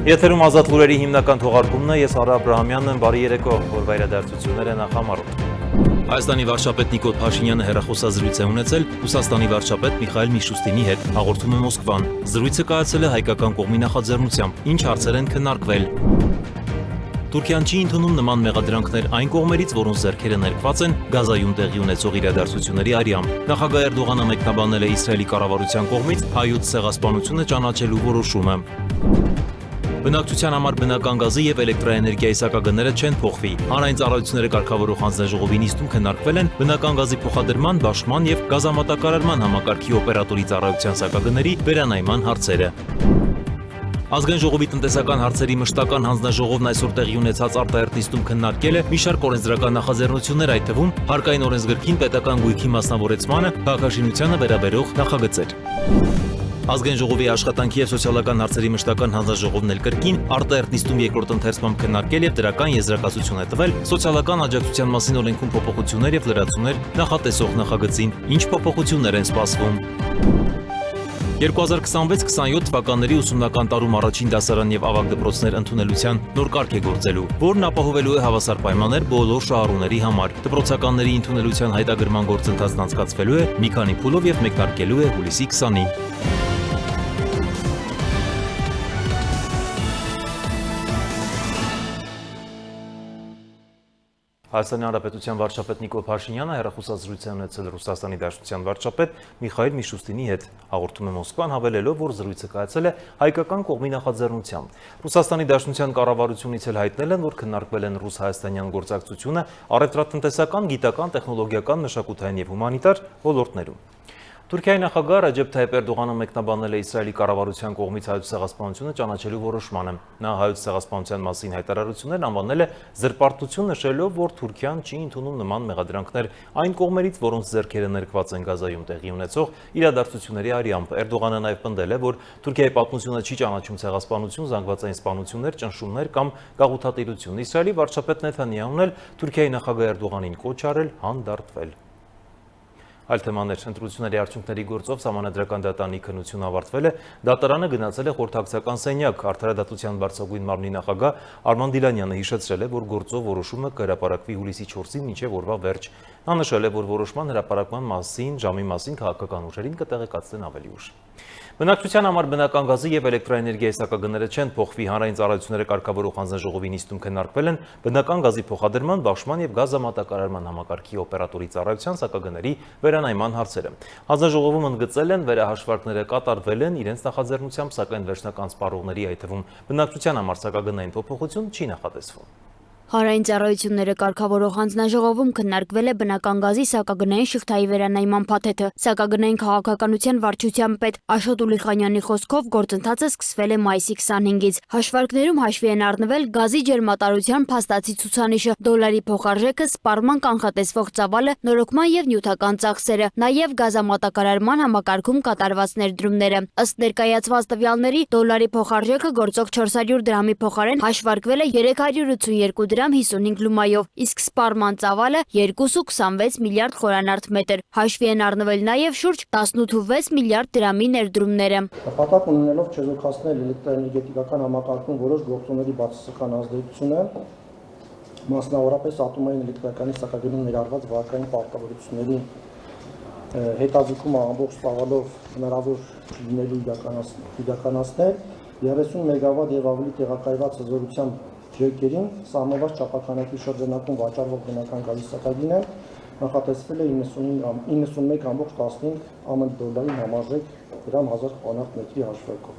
Եթերում ազատ լուրերի հիմնական թողարկումն է, ես Արա Աբրահամյանն եմ, բարի երեկո, որ իրադարձությունները նախամարում։ Հայաստանի վարչապետ Նիկոլ Փաշինյանը հեռախոսազրույց է ունեցել Ռուսաստանի վարչապետ Միխայիլ Միշուստինի հետ, հաղորդում է Մոսկվան։ Զրույցը կայացել է հայկական կողմի նախաձեռնությամբ, ինչ հարցեր են քննարկվել։ Թուրքիան չի ընդունում նման մեղադրանքներ այն կողմերից, որոնց ձեռքերը ներկված են Գազայում տեղի ունեցող իրադարձությունների արյամբ։ Նախագահ Էրդողանը մեկնաբանել է Իսրայելի կառավարության կողմից հայոց ցեղասպանությունը ճանաչելու որոշումը։ Բնակչության համար բնական գազի եւ էլեկտրաէներգիայի սակագները չեն փոխվի։ Հանրային ծառայությունները կարգավորող հանձնաժողովի նիստում քննարկվել են բնական գազի փոխադրման, բաշխման եւ գազամատակարարման համակարգի օպերատորի ծառայության սակագների վերանայման հարցերը։ Ազգային ժողովի տնտեսական հարցերի մշտական հանձնաժողովն այսօր տեղի ունեցած արտահերթ նիստում քննարկել է մի շարք օրենսդրական նախաձեռնություններ, այդ թվում հարկային օրենսգրքին պետական գույքի մասնավորեցմանը, քաղաքաշինությանը վերաբերող նախագծեր։ Ազգային ժողովի աշխատանքի եւ սոցիալական հարցերի մշտական հանձնաժողովն էլ կրկին արտահերթ նիստում երկրորդ ընթերցմամբ քննարկել եւ դրական եզրակացություն է տվել սոցիալական աջակցության մասին օրենքում փոփոխություններ եւ լրացումներ նախատեսող նախագծին, ինչ փոփոխություններ են սպասվում։ 2026-27 թվականների ուսումնական տարում առաջին դասարան եւ ավագ դպրոցներ ընդունելության նոր կարգ է գործելու, որն ապահովելու է հավասար պայմաններ բոլոր շահառուների համար։ Դպրոցականների ընդունելության հայտագրման գործընթացն անցկացվելու է մի քանի փուլով եւ մեկնարկելու է հուլիսի 20-ին։ Հայաստանի Հանրապետության վարչապետ Նիկոլ Փաշինյանը հեռախոսազրույց է ունեցել Ռուսաստանի Դաշնության վարչապետ Միխայիլ Միշուստինի հետ, հաղորդում է Մոսկվան, հավելելով, որ զրույցը կայացել է հայկական կողմի նախաձեռնությամբ։ Ռուսաստանի Դաշնության կառավարությունից էլ հայտնել են, որ քննարկվել են ռուս-հայաստանյան գործակցությունը առևտրատնտեսական, գիտական, տեխնոլոգիական, մշակութային եւ հումանիտար ոլորտներում։ Թուրքիայի նախագահ Ռաջեփ Թայիփ Էրդողանը մեկնաբանել է Իսրայելի կառավարության կողմից հայոց ցեղասպանությունը ճանաչելու որոշմանը։ Նա հայոց ցեղասպանության մասին հայտարարություններն անվանել է զրպարտություն, նշելով, որ Թուրքիան չի ընդունում նման մեղադրանքներ այն կողմերից, որոնց ձեռքերը ներկված են Գազայում տեղի ունեցող իրադարձությունների արյամբ։ Էրդողանը նաև պնդել է, որ Թուրքիայի պատմությունը չի ճանաչում ցեղասպանություն, զանգվածային սպանություններ, ճնշումներ կամ գաղութատիրություն։ Իսրայելի վարչապետ Նեթանյահուն էլ Թուրքիայի նախագահ Էրդողանին կոչ արել հանդարտվել։ Այլ թեմաներ, ընտրությունների արդյունքների գործով Սահմանադրական դատարանի քննությունը ավարտվել է, դատարանը գնացել է խորհրդակցական սենյակ, Արդարադատության բարձրագույն մարմնի նախագահ Արման Դիլանյանը հիշեցրել է, որ գործով որոշումը կհրապարակվի հուլիսի 4-ին մինչև օրվա վերջ։ Նա նշել է, որ որոշման հրապարակման մասին, ժամի մասին քաղաքական ուժերին կտեղեկացնեն ավելի ուշ։ Բնակչության համար բնական գազի եւ էլեկտրաէներգիայի սակագները չեն փոխվի, հանրային ծառայությունները կարգավորող հանձնաժողովի նիստում քննարկվել են բնական գազի փոխադրման, բաշխման եւ գազամատակարարման համակարգի օպերատորի ծառայության սակագների վերանայման հարցերը։ Հանձնաժողովում ընդգծել են, վերահաշվարկները կատարվել են իրենց նախաձեռնությամբ, սակայն վերջնական սպառողների, այդ թվում բնակչության համար սակագնային փոփոխություն չի նախատեսվում։ Հանրային ծառայությունները կարգավորող հանձնաժողովում քննարկվել է բնական գազի սակագնային շղթայի վերանայման փաթեթը։ Սակագնային քաղաքականության վարչության պետ Աշոտ Ուլիխանյանի խոսքով գործընթացը սկսվել է մայիսի 25-ից։ Հաշվարկներում հաշվի են առնվել գազի ջերմատարության փաստացի ցուցանիշը, դոլարի փոխարժեքը, սպառման կանխատեսվող ծավալը, նորոգման եւ նյութական ծախսերը, նաեւ գազամատակարարման համակարգում կատարված ներդրումները։ Ըստ ներկայացված տվյալների, դոլարի փոխարժեքը գործող 400 դրամի փոխարեն հաշվարկվել է 382 դրամ 55 լումայով, իսկ սպառման ծավալը 2.26 միլիարդ խորանարդ մետր։ Հաշվի են առնվել նաև շուրջ 18.6 միլիարդ դրամի ներդրումները։ Նպատակ ունենալով չեզոքացնել էլեկտրաէներգետիկական համակարգում որոշ գործոնների բացասական ազդեցությունը, մասնավորապես ատոմային էլեկտրականի սակագնում ներառված վարկային պարտավորությունների հետաձգումը ամբողջ ծավալով հնարավոր լինելու իրականացնել 30 մեգավատ եւ ավելի տեղակայված հզորությամբ ջրերին սահմանված չափականակի շրջանակում վաճառվող բնական գազի սակագինը նախատեսվել է 91.15 ԱՄՆ դոլարի համարժեք դրամ 1000 խորանարդ մետրի հաշվարկով։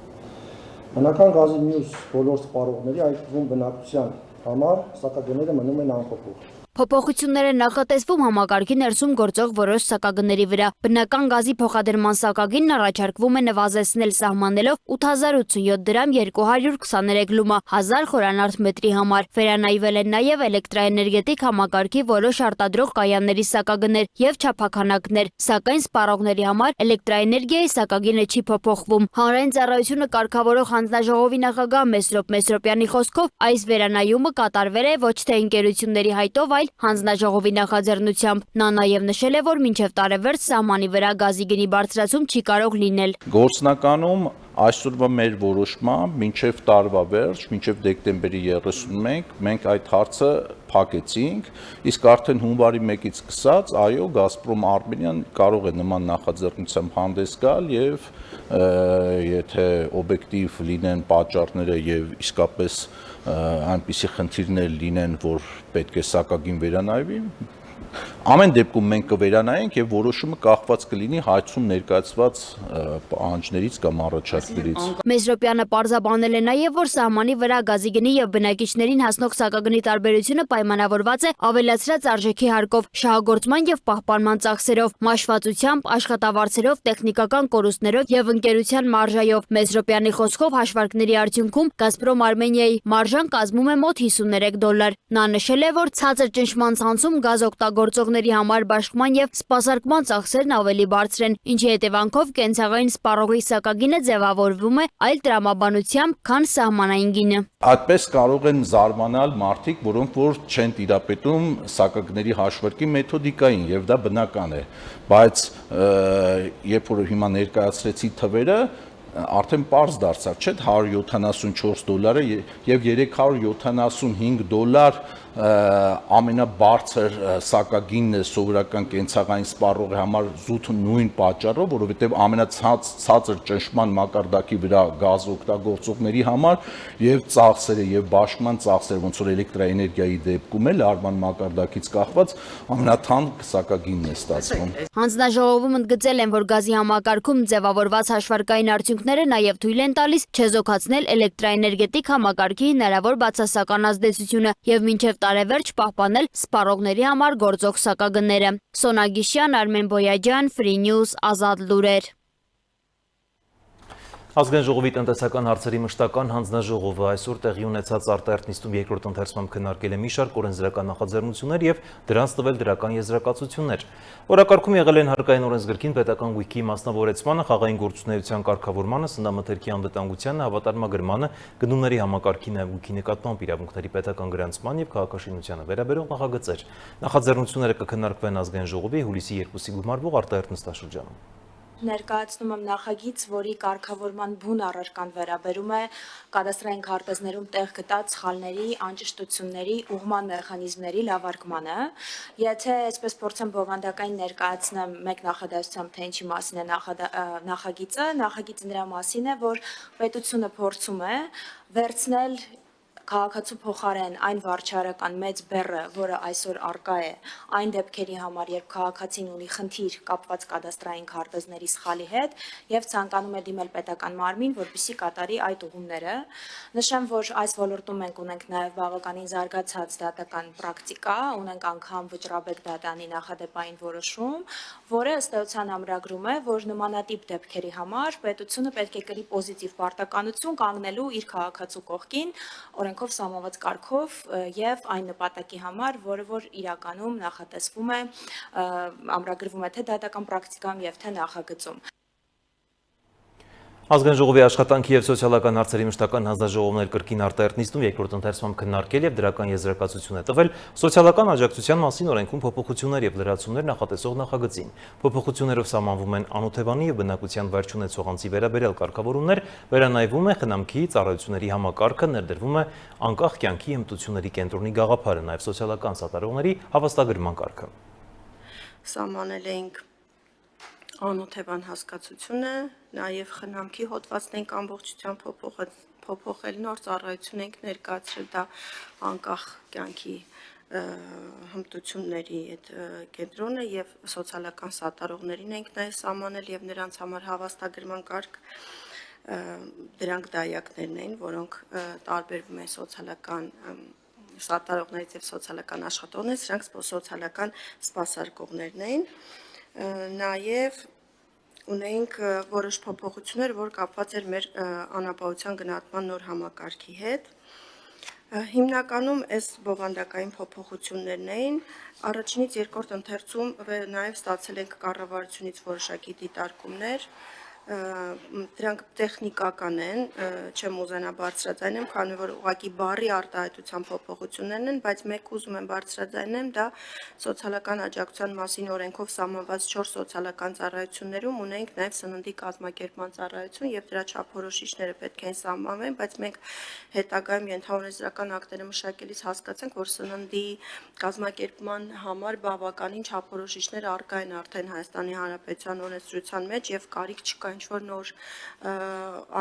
Բնական գազի մյուս բոլոր սպառողների, այդ թվում բնակչության համար սակագները մնում են անփոփոխ։ Փոփոխություններ են նախատեսվում համակարգի ներսում գործող որոշ սակագների վրա։ Բնական գազի փոխադրման սակագինն առաջարկվում է նվազեցնել սահմանելով 8087 դրամ 223 լումա 1000 խորանարդ մետրի համար։ Վերանայվել են նաև էլեկտրաէներգետիկ համակարգի որոշ արտադրող կայանների սակագներ եւ չափականակներ, սակայն սպառողների համար էլեկտրաէներգիայի սակագինը չի փոփոխվում։ Հանրային ծառայությունը կարգավորող հանձնաժողովի նախագահ Մեսրոպ Մեսրոպյանի խոսքով այս վերանայումը կատարվել է ոչ թե ընկերությունների հայտով, այլ հանձնաժողովի նախաձեռնությամբ։ Նա նաև նշել է, որ մինչև տարեվերջ սահմանի վրա գազի գնի բարձրացում չի կարող լինել։ Գործնականում Այսօրվա մեր որոշմամբ մինչև տարվա վերջ, մինչև դեկտեմբերի 31 մենք այդ հարցը փակեցինք, իսկ արդեն հունվարի 1-ից սկսած, այո, Գազպրոմ Արմենիան կարող է նման նախաձեռնությամբ հանդես գալ եւ եթե օբյեկտիվ լինեն պատճառները եւ իսկապես այնպիսի խնդիրներ լինեն, որ պետք է սակագին վերանայվի, ամեն դեպքում մենք կվերանայենք եւ որոշումը կախված կլինի հայցում ներկայացված պահանջներից կամ առաջարկներից։ Մեսրոպյանը պարզաբանել է նաեւ, որ սահմանի վրա գազի գնի եւ բնակիչներին հասնող սակագնի տարբերությունը պայմանավորված է ավելացրած արժեքի հարկով, շահագործման եւ պահպանման ծախսերով, մաշվածությամբ, աշխատավարձերով, տեխնիկական կորուստներով եւ ընկերության մարժայով։ Մեսրոպյանի խոսքով հաշվարկների արդյունքում Գազպրոմ Արմենիայի մարժան կազմում է մոտ $53։ Նա նշել է, որ ցածր ճնշման ցանցում գազ օգտագործողների համար բաշխման եւ սպասարկման ծախսերն ավելի բարձր են, ինչի հետևանքով կենցաղային սպառողի սակագինը ձևավորվում է այլ տրամաբանությամբ, քան սահմանային գինը։ Այդպես կարող են զարմանալ մարդիկ, որոնք որ չեն տիրապետում սակագների հաշվարկի մեթոդիկային եւ դա բնական է, բայց երբ որ հիմա ներկայացրեցի թվերը, արդեն պարզ դարձավ, չէ՞, $174 եւ $375 ամենաբարձր սակագինն է սովորական կենցաղային սպառողի համար զուտ նույն պատճառով, որովհետեւ ամենացածր ճնշման մակարդակի վրա գազ օգտագործողների համար եւ ծախսերը եւ բաշխման ծախսերը, ոնց որ էլեկտրաէներգիայի դեպքում է լարման մակարդակից կախված ամենաթանկ սակագինն է ստացվում։ Հանձնաժողովում ընդգծել են, որ գազի համակարգում ձևավորված հաշվարկային արդյունքները նաև թույլ են տալիս չեզոքացնել էլեկտրաէներգետիկ համակարգի հնարավոր բացասական ազդեցությունը եւ մինչեւ տարեվերջ պահպանել սպառողների համար գործող սակագները։ Սոնա Գիշյան, Արմեն Բոյաջյան, Free News, Ազատ լուրեր։ Ազգային ժողովի տնտեսական հարցերի մշտական հանձնաժողովը այսօր տեղի ունեցած արտահերթ նիստում երկրորդ ընթերցմամբ քննարկել է մի շարք օրենսդրական նախաձեռնություններ եւ դրանց տվել դրական եզրակացություններ։ Օրակարգում եղել են հարկային օրենսգրքին պետական գույքի մասնավորեցմանը, խաղային գործունեության կարգավորմանը, սննդամթերքի անվտանգությանը, հավատարմագրմանը, գնումների համակարգի նաեւ գույքի նկատմամբ իրավունքների պետական գրանցման եւ քաղաքաշինությանը վերաբերող նախագծեր։ Նախաձեռնությունները կքննարկվեն ազգային ժողովի հուլիսի 2-ի գումարվող արտահերթ նստաշրջանում։ Ներկայացնում եմ նախագիծ, որի կարգավորման բուն առարկան վերաբերում է կադաստրային քարտեզներում տեղ գտած սխալների, անճշտությունների, ուղղման մեխանիզմների լավարկմանը։ Եթե այսպես փորձեմ բովանդակային ներկայացնեմ մեկ նախադասությամբ, թե ինչի մասին է նախագիծը նրա մասին է, որ պետությունը փորձում է վերցնել քաղաքացու փոխարեն այն վարչարական մեծ բեռը, որը այսօր արկա է այն դեպքերի համար, երբ քաղաքացին ունի խնդիր կապված կադաստրային քարտեզների սխալի հետ եւ ցանկանում է դիմել պետական մարմին, որպեսզի կատարի այդ ուղումները։ Նշեմ, որ այս ոլորտում մենք ունենք նաեւ բավականին զարգացած դատական պրակտիկա, ունենք անգամ վճռաբեկ դատանի նախադեպային որոշում, որը ըստ էության ամրագրում է, որ նմանատիպ դեպքերի համար պետությունը պետք է կրի պոզիտիվ պարտականություն կանգնելու իր քաղաքացու կողքին օրենքով սահմանված կարգով եւ այն նպատակի համար, որը որ իրականում նախատեսվում է, ամրագրվում է թե դատական պրակտիկայում եւ թե նախագծում։ Ազգային ժողովի աշխատանքի եւ սոցիալական հարցերի մշտական հանձնաժողովն կրկին արտահերթ նիստում երկրորդ ընթերցմամբ քննարկել եւ դրական եզրակացություն է տվել սոցիալական աջակցության մասին օրենքում փոփոխություններ եւ լրացումներ նախատեսող նախագծին։ Փոփոխություններով սահմանվում են անօթևանի եւ բնակության վայր չունեցող անձի վերաբերյալ կարգավորումներ, վերանայվում է խնամքի ծառայությունների համակարգը, ներդրվում է անկախ կյանքի հմտությունների կենտրոնի գաղափարը, նաեւ սոցիալական սատարողների հավաստագրման կարգը։ Սահմանել էինք անօթևան հասկացությունը, նաև խնամքի հոդվածն ենք ամբողջությամբ փոփոխել, նոր ծառայություն ենք ներկայացրել, դա անկախ կյանքի հմտությունների այդ կենտրոնը եւ սոցիալական սատարողներին ենք նաև սահմանել եւ նրանց համար հավաստագրման կարգ, դրանք դայակներն են, որոնք տարբերվում են սոցիալական սատարողներից եւ սոցիալական աշխատողներից, սրանք սոցիալական սպասարկողներն են։ Նաև ունենք որոշ փոփոխություններ, որ կապված էր մեր անապահովության գնահատման նոր համակարգի հետ։ Հիմնականում այս բովանդակային փոփոխություններն էին, առաջինից երկրորդ ընթերցում նաև ստացել ենք կառավարությունից որոշակի դիտարկումներ, Դրանք տեխնիկական են, չեմ ուզենա բարձրաձայնեմ, քանի որ ուղղակի բառի արտահայտության փոփոխություններն են, բայց մեկ ուզում եմ բարձրաձայնեմ, դա սոցիալական աջակցության մասին օրենքով սահմանված 4 սոցիալական ծառայություններում ունենք նաև սննդի կազմակերպման ծառայություն եւ դրա չափորոշիչները պետք է սահմանվեն, բայց մենք հետագայում ենթաօրենսդրական ակտերը մշակելիս հասկացանք, որ սննդի կազմակերպման համար բավականին չափորոշիչներ առկա են արդեն Հայաստանի Հանրապետության օրենսդրության մեջ եւ կարիք չկա ինչ-որ նոր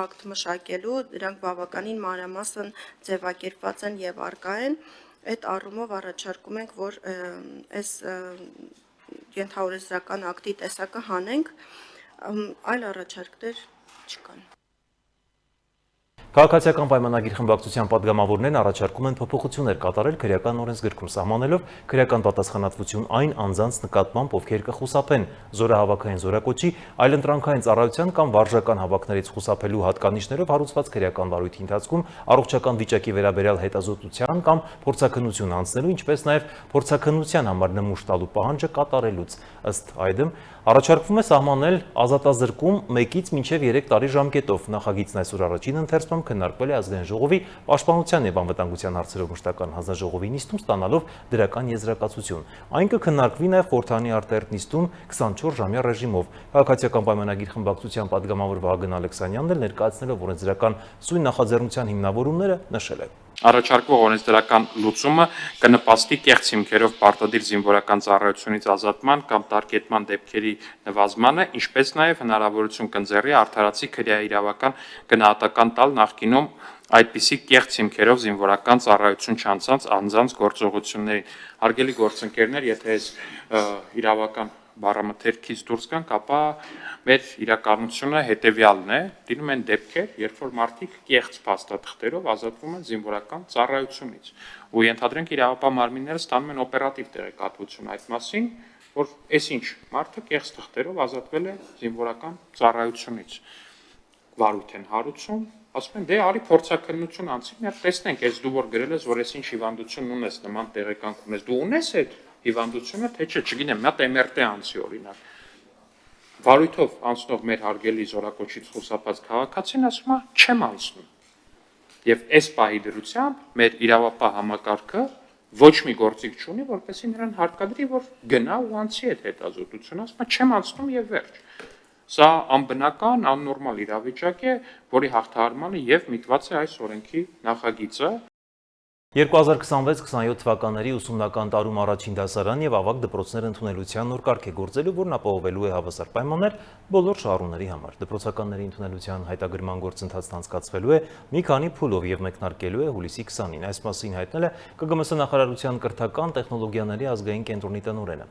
ակտ մշակելու, դրանք բավականին մանրամասն ձևակերպված են եւ առկա են։ Այդ առումով առաջարկում ենք, որ այս ենթաօրենսդրական ակտի տեսակը հանենք, այլ առաջարկներ չկան։ Քաղաքացիական պայմանագիր խմբակցության падգամավորներն առաջարկում են փոփոխություններ կատարել քրեական օրենսգրքում սահմանելով քրեական պատասխանատվություն այն անձանց նկատմամբ, ովքեր կխուսափեն զորահավաքային զորակոչի, այլընտրանքային ծառայության կամ վարժական հավաքներից խուսափելու հատկանիշներով հարուցված քրեական վարույթի ընթացքում առողջական վիճակի վերաբերյալ հետազոտության կամ փորձաքննություն անցնելու, ինչպես նաև փորձաքննության համար նմուշ տալու պահանջը կատարելուց։ Ըստ այդմ առաջարկվում է սահմանել ազատազրկում 1-ից մինչև 3 տարի ժամկետով։ Նախագիծն այսօր առաջին ընթերցում քննարկվել է Ազգային ժողովի Պաշտպանության եւ անվտանգության հարցերով մշտական հանձնաժողովի նիստում, ստանալով դրական եզրակացություն։ Այն կքննարկվի նաեւ խորհրդանի արտահերթ նիստում 24-ժամյա ռեժիմով։ Քաղաքացիական պայմանագիր խմբակցության падգամավոր Վահագն Ալեքսանյանն էլ ներկայացնելով օրենսդրական սույն նախաձեռնության հիմնավորումները նշել է. Առաջարկվող օրենսդրական լուծումը կնպաստի կեղծ հիմքերով պարտադիր զինվորական ծառայությունից ազատման կամ տարկետման դեպքերի նվազմանը, ինչպես նաև հնարավորություն կընձեռի արդարացի քրեաիրավական գնահատական տալ նախկինում այդպիսի կեղծ հիմքերով զինվորական ծառայություն չանցած անձանց գործողություններին։ Հարգելի գործընկերներ, եթե այս իրավական բառամթերքից դուրս գանք, ապա մեր իրականությունը հետևյալն է, լինում են դեպքեր, երբ որ մարդիկ կեղծ փաստաթղթերով ազատվում են զինվորական ծառայությունից։ Ու ենթադրենք իրավապահ մարմինները ստանում են օպերատիվ տեղեկատվություն այդ մասին, որ այսինչ մարդը կեղծ թղթերով ազատվել է զինվորական ծառայությունից։ Վարույթ են հարուցում, ասում են դե արի փորձաքննություն անցի, մեր տեսնենք, այս դու որ գրել ես, որ այսինչ հիվանդություն ունես, նման տեղեկանք ունես, դու ունես այդ հիվանդությունը, թե չէ, չգիտեմ, մի հատ MRT անցի օրինակ։ Վարույթով անցնող մեր հարգելի զորակոչից խուսափած քաղաքացին ասում է, չեմ անցնում։ Եվ այս պահի դրությամբ մեր իրավապահ համակարգը ոչ մի գործիք չունի, որպեսզի նրան հարկադրի, որ գնա ու անցի այդ հետազոտությունը, ասում է, չեմ անցնում եւ վերջ։ Սա անբնական, աննորմալ իրավիճակ է, որի հաղթահարմանը եւ միտված է այս օրենքի նախագիծը։ 2026-27 թվականների ուսումնական տարում առաջին դասարան եւ ավագ դպրոցներ ընդունելության նոր կարգ է գործելու, որն ապահովելու է հավասար պայմաններ բոլոր շահառուների համար։ Դպրոցականների ընդունելության հայտագրման գործընթացն անցկացվելու է մի քանի փուլով եւ մեկնարկելու է հուլիսի 20-ին։ Այս մասին հայտնել է ԿԳՄՍ նախարարության կրթական տեխնոլոգիաների ազգային կենտրոնի տնօրենը։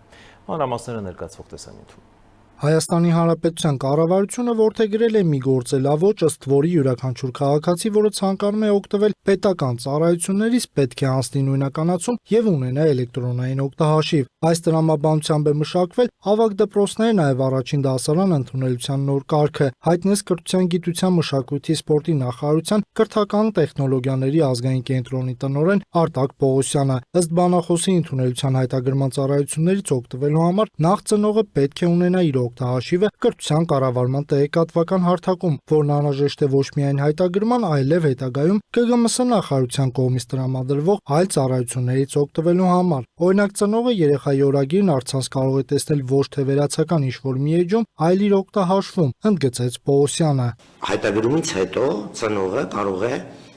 Մանրամասները ներկայացվող տեսանյութում։ Հայաստանի Հանրապետության կառավարությունը որդեգրել է մի գործելավոճ, ըստ որի յուրաքանչյուր քաղաքացի, որը ցանկանում է օգտվել պետական ծառայություններից, պետք է անցնի նույնականացում եւ ունենա էլեկտրոնային օգտահաշիվ։ Այս տրամաբանությամբ է մշակվել ավագ դպրոցների նաեւ առաջին դասարան ընդունելության նոր կարգը, հայտնեց Կրթության, գիտության, մշակույթի, սպորտի նախարարության կրթական տեխնոլոգիաների ազգային կենտրոնի տնօրեն Արտակ Պողոսյանը։ Ըստ բանախոսի ընդունելության հայտագրման ծառայություններից օգտվելու համար նախ ծնողը պետք է ունենա իր օգտահաշիվը կրթության կառավարման տեղեկատվական հարթակում, որն անհրաժեշտ է ոչ միայն հայտագրման, այլև հետագայում ԿԳՄՍ նախարարության կողմից տրամադրվող այլ ծառայություններից օգտվելու համար։ Օրինակ, ծնողը երեխայի օրագիրն առցանց կարող է տեսնել ոչ թե վերացական ինչ-որ մի էջում, այլ իր օգտահաշվում, ընդգծեց Պողոսյանը։ Հայտագրումից հետո ծնողը կարող է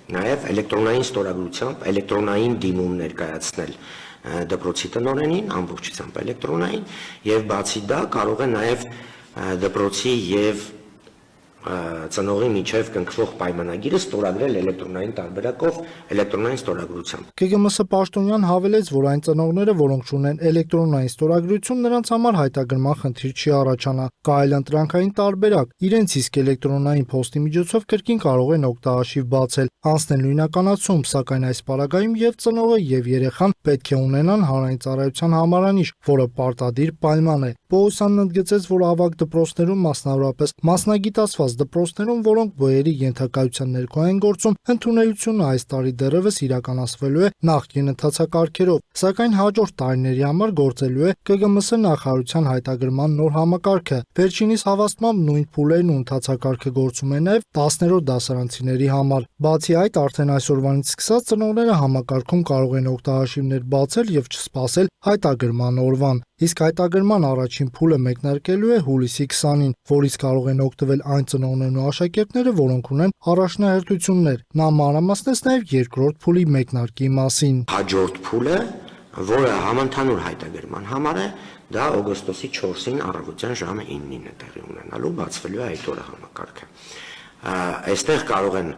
նաև էլեկտրոնային ստորագրությամբ էլեկտրոնային դիմում ներկայացնել դպրոցի տնօրենին, ամբողջությամբ էլեկտրոնային, եւ բացի դա կարող է նաև դպրոցի եւ ծնողի միջև կնքվող պայմանագիրը ստորագրել էլեկտրոնային տարբերակով, էլեկտրոնային ստորագրությամբ։ ԿԳՄՍ պաշտոնյան հավելեց, որ այն ծնողները, որոնք ունեն էլեկտրոնային ստորագրություն, նրանց համար հայտագրման խնդիր չի առաջանա։ Կա այլ ընտրանքային տարբերակ, իրենց իսկ էլեկտրոնային փոստի միջոցով կրկին կարող են օգտահաշիվ բացել, անցնել նույնականացում, սակայն այս պարագայում եւ ծնողը եւ երեխան պետք է ունենան հանրային ծառայության համարանիշ, որը պարտադիր պայման է։ Պողոսյանն ընդգծեց, որ ավագ դպրոցներում մասնավորապես մասնագիտացված նշված դպրոցներում, որոնք բոյերի ենթակայության ներքո են գործում, ընդունելությունը այս տարի դեռևս իրականացվելու է նախկին ընթացակարգերով, սակայն հաջորդ տարիների համար գործելու է ԿԳՄՍ նախարարության հայտագրման նոր համակարգը։ Վերջինիս հավաստմամբ նույն փուլերն ու ընթացակարգը գործում է նաև 10-րդ դասարանցիների համար։ Բացի այդ, արդեն այսօրվանից սկսած ծնողները համակարգում կարող են օգտահաշիվներ բացել եւ չսպասել հայտագրման օրվան։ Իսկ հայտագրման առաջին փուլը մեկնարկելու է հուլիսի 20-ին, որից կարող են օգտվել այն ծնողներն ու աշակերտները, որոնք ունեն առաջնահերթություններ։ Նա մանրամասնեց նաև երկրորդ փուլի մեկնարկի մասին։ Հաջորդ փուլը, որը համընդհանուր հայտագրման համար է, դա օգոստոսի 4-ին առավոտյան ժամը 9-ին է տեղի ունենալու, բացվելու է այդ օրը համակարգը։ Այստեղ կարող են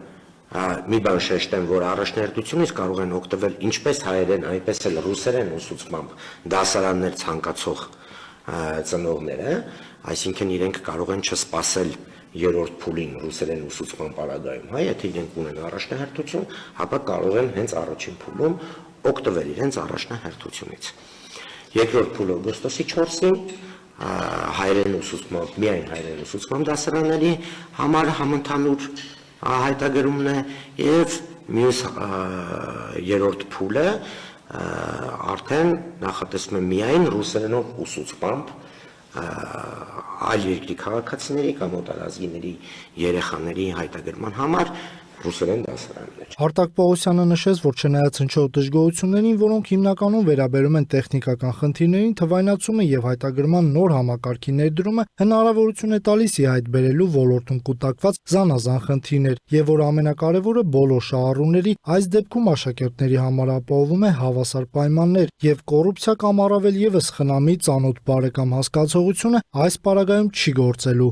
մի բան շեշտեմ, որ առաջնահերթությունից կարող են օգտվել ինչպես հայերեն, այնպես էլ ռուսերեն ուսուցմամբ դասարաններ ցանկացող ծնողները, այսինքն իրենք կարող են չսպասել երրորդ փուլին ռուսերեն ուսուցման պարագայում, եթե իրենք ունեն առաջնահերթություն, ապա կարող են հենց առաջին փուլում օգտվել իրենց առաջնահերթությունից։ Երկրորդ փուլը օգոստոսի 4-ին հայերեն ուսուցմամբ, միայն հայերեն ուսուցմամբ դասարանների համար համընդհանուր հայտագրումն է եւ մյուս երրորդ փուլը արդեն նախատեսվում է միայն ռուսերենով ուսուցմամբ այլ երկրի քաղաքացիների կամ օտարազգիների երեխաների հայտագրման համար ռուսերեն դասարաններ։ Արտակ Պողոսյանը նշեց, որ չնայած հնչող դժգոհություններին, որոնք հիմնականում վերաբերում են տեխնիկական խնդիրներին, թվայնացումը եւ հայտագրման նոր համակարգի ներդրումը հնարավորություն է տալիս ի հայտ բերելու ոլորտում կուտակված զանազան խնդիրներ, եւ որ ամենակարևորը բոլոր շահառուների, այս դեպքում աշակերտների համար ապահովում է հավասար պայմաններ եւ կոռուպցիա կամ առավել եւս խնամի ծանոթ բարեկամ հասկացողությունը այս պարագայում չի գործելու։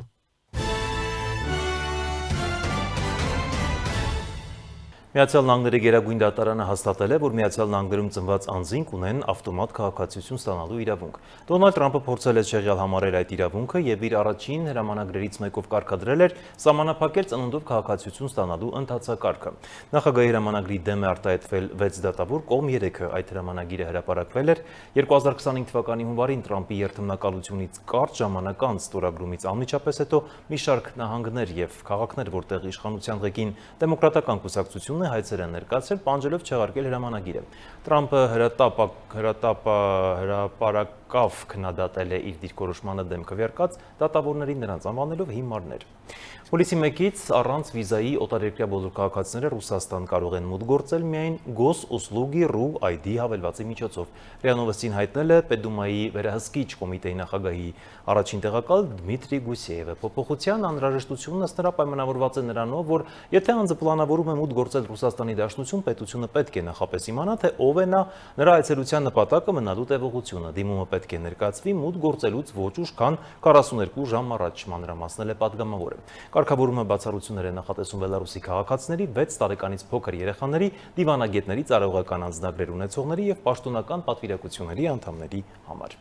Միացյալ Նահանգների Գերագույն դատարանը հաստատել է, որ Միացյալ Նահանգներում ծնված անձինք ունեն ավտոմատ քաղաքացիություն ստանալու իրավունք։ Դոնալդ Թրամփը փորձել է շեղյալ համարել այդ իրավունքը եւ իր առաջին հրամանագրերից մեկով կարգադրել էր սահմանափակել ծնունդով քաղաքացիություն ստանալու ընթացակարգը։ Նախագահի հրամանագրի դեմ է արտահայտվել 6 դատավոր, կողմ 3-ը այդ հրամանագիրը հրապարակվել էր 2025 թվականի հունվարին Թրամփի երթմնակալությունից կարճ ժամանակ անց ստորագրումից անմիջապես հետո մի շարք նահանգներ եւ քաղաքներ, որտեղ իշխանության ղեկին դեմոկրատական կուսակցություն հայցեր են ներկայացրել, պանջելով չեղարկել հրամանագիրը։ Թրամփը հրապարակավ քննադատել է իր դիրքորոշմանը դեմ քվեարկած դատավորներին նրանց անվանելով հիմարներ։ Հուլիսի 1-ից առանց վիզայի օտարերկրյա բոլոր քաղաքացիները Ռուսաստան կարող են մուտք գործել միայն Գոսուսլուգի.ru ID հավելվածի միջոցով։ ՌԻԱ Նովոստին հայտնել է Պետդումայի վերահսկիչ կոմիտեի նախագահի առաջին տեղակալ Դմիտրի Գուսեևը։ Փոփոխության անհրաժեշտությունն ըստ նրա պայմանավորված է նրանով, որ եթե անձը պլանավորում է մուտք գործել Ռուսաստանի Դաշնություն, պետությունը պետք է նախապես իմանա, թե ով է նա, նրա այցելության նպատակը, մնալու տևողությունը։ Դիմումը պետք է ներկայացվի մուտք գործելուց ոչ ուշ, քան 42 ժամ առաջ, մանրամասնել է պատգամավորը։ Կարգավորումը բացառություններ է նախատեսում Բելարուսի քաղաքացիների, 6 տարեկանից փոքր երեխաների, դիվանագետների, ծառայողական անձնագրեր ունեցողների եւ պաշտոնական պատվիրակությունների անդամների համար։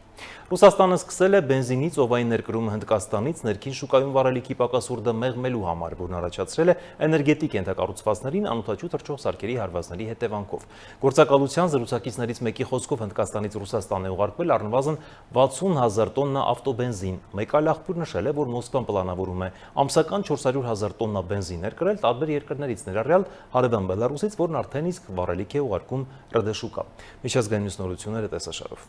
Ռուսաստանը սկսել է բենզինի ծովային ներկրումը Հնդկաստանից ներքին շուկայում վառելիքի պակասուրդը մեղմելու համար, որն առաջացրել է էներգետիկ ենթակառուցվածքներին անօդաչու թռչող սարքերի հարվածների հետևանքով։ Գործակալության զրուցակիցներից մեկի խոսքով Հնդկաստանից Ռուսաստան է ուղարկվել առնվազն 60,000 տոննա ավտոբենզին։ Մեկ այլ աղբյուր նշել է, որ Մոսկվան պլանավորում է ամսական 400,000 տոննա բենզին ներկրել տարբեր երկրներից, ներառյալ Հարևան Բելարուսից, որն արդեն իսկ վառելիք է ուղարկում ՌԴ շուկա։ Միջազգային նորությունները տեսաշարով։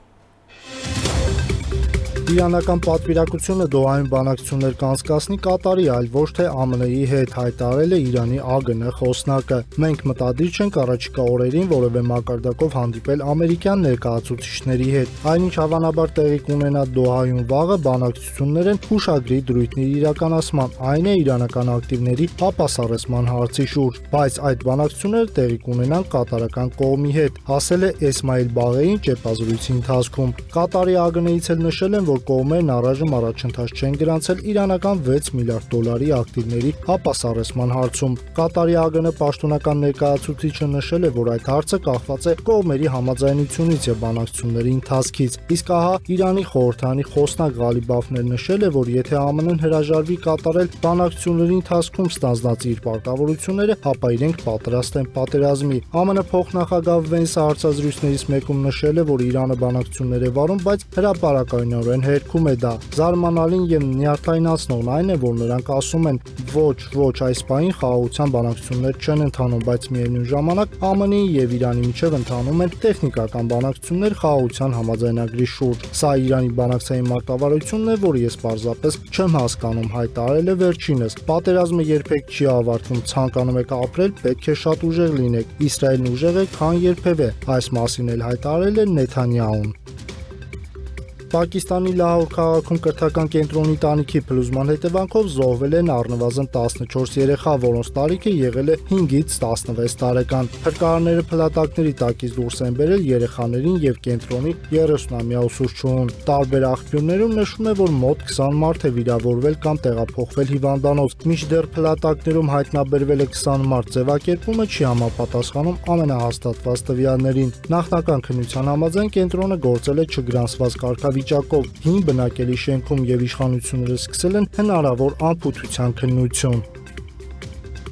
Իրանական պատվիրակությունը Դոհայում բանակցություններ կանցկացնի Կատարի, այլ ոչ թե ԱՄՆ-ի հետ, հայտարարել է Իրանի ԱԳՆ խոսնակը։ Մենք մտադիր չենք առաջիկա օրերին որևէ մակարդակով հանդիպել ամերիկյան ներկայացուցիչների հետ։ Այնինչ հավանաբար տեղի կունենա Դոհայում վաղը բանակցություններ են հուշագրի դրույթների իրականացման, այն է իրանական ակտիվների ապասառեցման հարցի շուրջ, բայց այդ բանակցությունները տեղի կունենան կատարական կողմի հետ, ասել է Էսմայիլ Բաղեին ճեպազրույցի ընթացքում։ Կատարի ԱԳՆ-ից էլ նշել են, որ կողմերն առայժմ առաջընթաց չեն գրանցել իրանական 6 միլիարդ դոլարի ակտիվների ապասառեցման հարցում։ Կատարի ԱԳՆ պաշտոնական ներկայացուցիչը նշել է, որ այդ հարցը կախված է կողմերի համաձայնությունից եւ բանակցությունների ընթացքից։ Իսկ ահա Իրանի խորհրդարանի խոսնակ Ղալիբաֆն նշել է, որ եթե ԱՄՆ-ն հրաժարվի կատարել բանակցությունների ընթացքում ստանձնած իր պարտավորությունները, ապա իրենք պատրաստ են պատերազմի։ ԱՄՆ փոխնախագահ Վենսը հարցազրույցներից մեկում նշել է, որ Իրանը բանակցություններ է վարում, բայց հրապարակայնորեն հերքում է դա։ Զարմանալին եւ նյարդայնացնողն այն է, որ նրանք ասում են ոչ, այս պահին խաղաղության բանակցություններ չեն ընթանում, բայց միևնույն ժամանակ ԱՄՆ-ի եւ Իրանի միջև ընթանում են տեխնիկական բանակցություններ խաղաղության համաձայնագրի շուրջ։ Սա Իրանի բանակցային մարտավարությունն է, որ ես պարզապես չեմ հասկանում, հայտարարել է վերջինս։ Պատերազմը երբեք չի ավարտվում, ցանկանում եք ապրել, պետք է շատ ուժեղ լինեք։ Իսրայելն ուժեղ է, քան երբևէ։ Այս մասին էլ հայտարարել է Նեթանյահուն։ Պակիստանի Լահոր քաղաքում կրթական կենտրոնի տանիքի փլուզման հետևանքով զոհվել են առնվազն 14 երեխա, որոնց տարիքը եղել է 5-ից 16 տարեկան։ Փրկարարները փլատակների տակից դուրս են բերել երեխաներին եւ կենտրոնի 30-ամյա ուսուցչուհուն։ Տարբեր աղբյուրներում նշվում է, որ մոտ 20 մարդ է վիրավորվել կամ տեղափոխվել հիվանդանոց։ Մինչդեռ փլատակներում հայտնաբերվել է 20 մարդ, ձևակերպումը չի համապատասխանում ամենահաստատված տվյալներին։ Նախնական քննության համաձայն կենտրոնը գործել է չգրանցված կարգավիճակով, հին բնակելի շենքում եւ իշխանությունները սկսել են հնարավոր անփութության քննություն։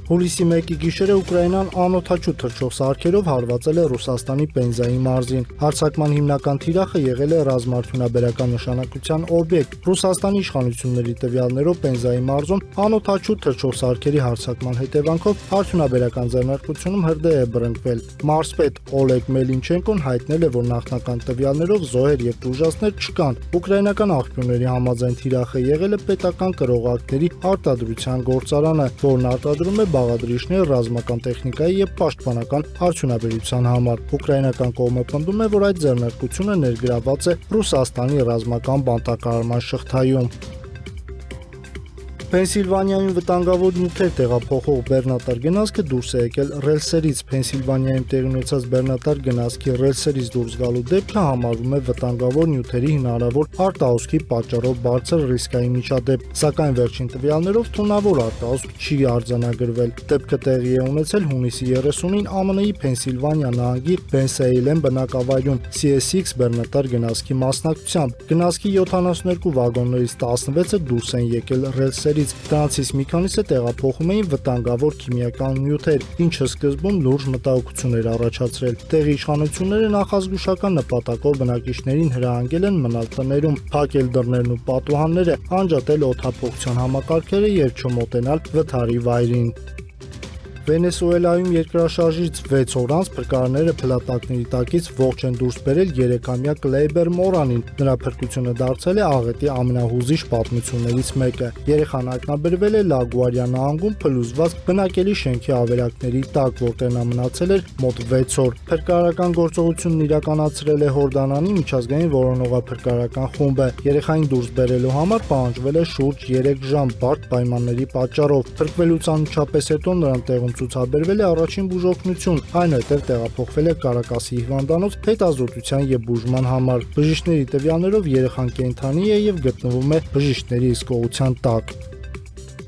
Հուլիսի 1-ի գիշերը Ուկրաինան անօդաչու թռչող սարքերով հարվածել է Ռուսաստանի Պենզայի մարզին։ Հարձակման հիմնական թիրախը եղել է ռազմաարդյունաբերական նշանակության օբյեկտ։ Ռուսաստանի իշխանությունների տվյալներով Պենզայի մարզում անօդաչու թռչող սարքերի հարձակման հետևանքով արդյունաբերական ձեռնարկությունում հրդեհ է բռնկվել։ Մարզպետ Օլեգ Մելինչենկոն հայտնել է, որ նախնական տվյալներով զոհեր եւ տուժածներ չկան։ Ուկրաինական աղբյուրների համաձայն թիրախը եղել է պետական կրողակների արտադրության գործարանը, որն արտադրում է բաղադրիչներ ռազմական տեխնիկայի եւ պաշտպանական արդյունաբերության համար։ Ուկրաինական կողմը պնդում է, որ այդ ձեռնարկությունը ներգրաված է Ռուսաստանի ռազմական բանտակարարման շղթայում։ Պենսիլվանիայում վտանգավոր նյութեր տեղափոխող բեռնատար գնացքը դուրս է եկել ռելսերից։ Պենսիլվանիայում տեղի ունեցած բեռնատար գնացքի ռելսերից դուրս գալու դեպքը համարվում է վտանգավոր նյութերի հնարավոր արտահոսքի պատճառով բարձր ռիսկային միջադեպ, սակայն վերջին տվյալներով թունավոր արտահոսք չի արձանագրվել։ Դեպքը տեղի է ունեցել հունիսի 30-ին ԱՄՆ-ի Պենսիլվանիա նահանգի Բենսեյլեն բնակավայրում CSX բեռնատար գնացքի մասնակցությամբ։ Գնացքի 72 վագոններից 16-ը դուրս են եկել ռելսերից։ Դրանցից մի քանիսը տեղափոխում էին վտանգավոր քիմիական նյութեր, ինչը սկզբում լուրջ մտահոգություն էր առաջացրել։ Տեղի իշխանությունները նախազգուշական նպատակով բնակիչներին հրահանգել են մնալ տներում, փակել դռներն ու պատուհանները, անջատել օդափոխության համակարգերը եւ չմոտենալ վթարի վայրին։ Վենեսուելայում երկրաշարժից 6 օր անց փրկարարները փլատակների տակից ողջ են դուրս բերել 3-ամյա Կլեյբեր Մորանին։ Նրա փրկությունը դարձել է աղետի ամենահուզիչ պատմություններից մեկը։ Երեխան հայտնաբերվել է Լագուարիա նահանգում փլուզված բնակելի շենքի ավերակների տակ, որտեղ նա մնացել էր մոտ 6 օր։ Փրկարարական գործողությունն իրականացրել է Հորդանանի միջազգային որոնողափրկարարական խումբը։ Երեխային դուրս բերելու համար պահանջվել է շուրջ 3 ժամ բարդ պայմանների պատճառով։ Փրկվելուց անմիջապես հետո նրան տեղում ցուցաբերվել է առաջին բուժօգնություն, այնուհետև տեղափոխվել է Կարակասի հիվանդանոց հետազոտության եւ բուժման համար։ Բժիշկների տվյալներով երեխան կենդանի է եւ գտնվում է բժիշկների հսկողության տակ։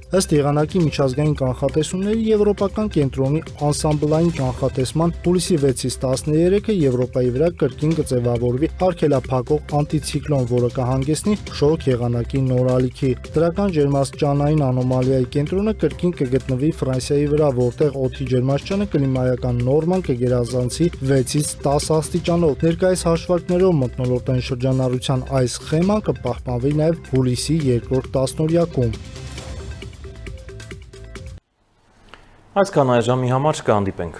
Ըստ եղանակի միջազգային կանխատեսումների Եվրոպական կենտրոնի անսամբլային կանխատեսման հուլիսի 6-ից 13-ը Եվրոպայի վրա կրկին կձևավորվի արգելափակող անտիցիկլոն, որը կհանգեցնի շոգ եղանակի նոր ալիքի։ Դրական ջերմաստիճանային անոմալիայի կենտրոնը կրկին կգտնվի Ֆրանսիայի վրա, որտեղ օդի ջերմաստիճանը կլիմայական նորման կգերազանցի 6-ից 10 աստիճանով։ Ներկայիս հաշվարկներով մթնոլորտային շրջանառության այս սխեման կպահպանվի նաև հուլիսի 2-րդ տասնօրյակում։ Այսքան այժմի համար կհանդիպենք։